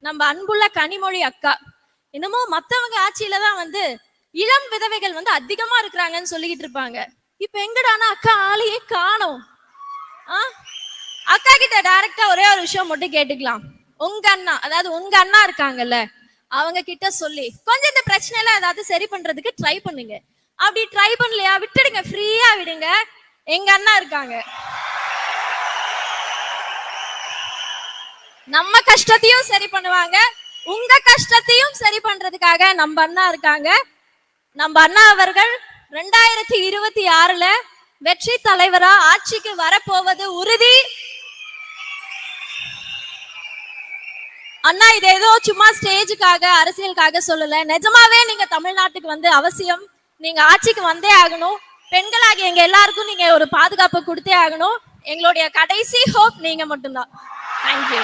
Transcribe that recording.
நம்ம அன்புள்ள கனிமொழி அக்கா. என்னமோ மத்தவங்க ஆட்சியில தான் வந்து இளம் விதவைகள் வந்து அதிகமா இருக்கிறாங்கன்னு சொல்லிக்கிட்டு இருப்பாங்க. இப்ப எங்கடானா அக்கா ஆளையே காணோம். அக்கா கிட்ட டைரக்டா ஒரே ஒரு விஷயம் மட்டும் கேட்டுக்கலாம். உங்க அண்ணா, அதாவது உங்க அண்ணா இருக்காங்கல்ல, அவங்க கிட்ட சொல்லி கொஞ்சம் இந்த பிரச்சனை எல்லாம் ஏதாவது சரி பண்றதுக்கு ட்ரை பண்ணுங்க. அப்படி ட்ரை பண்ணலையா விட்டுடுங்க, ஃப்ரீயா விடுங்க. எங்க அண்ணா இருக்காங்க. நம்ம கஷ்டத்தையும் சரி பண்ணுவாங்க, உங்க கஷ்டத்தையும் சரி பண்றதுக்காக நம்ம அண்ணா இருக்காங்க. நம்ம அண்ணா அவர்கள் 2026ல வெற்றி தலைவரா ஆட்சிக்கு வரப்போவது உறுதி. அண்ணா இது ஏதோ சும்மா ஸ்டேஜுக்காக அரசியலுக்காக சொல்லல, நிஜமாவே நீங்க தமிழ்நாட்டுக்கு வந்து அவசியம். நீங்க ஆட்சிக்கு வந்தே ஆகணும். பெண்களாகி எங்க எல்லாருக்கும் நீங்க ஒரு பாதுகாப்பு கொடுத்தே ஆகணும். எங்களுடைய கடைசி ஹோப் நீங்க மட்டும்தான். தேங்க்யூ.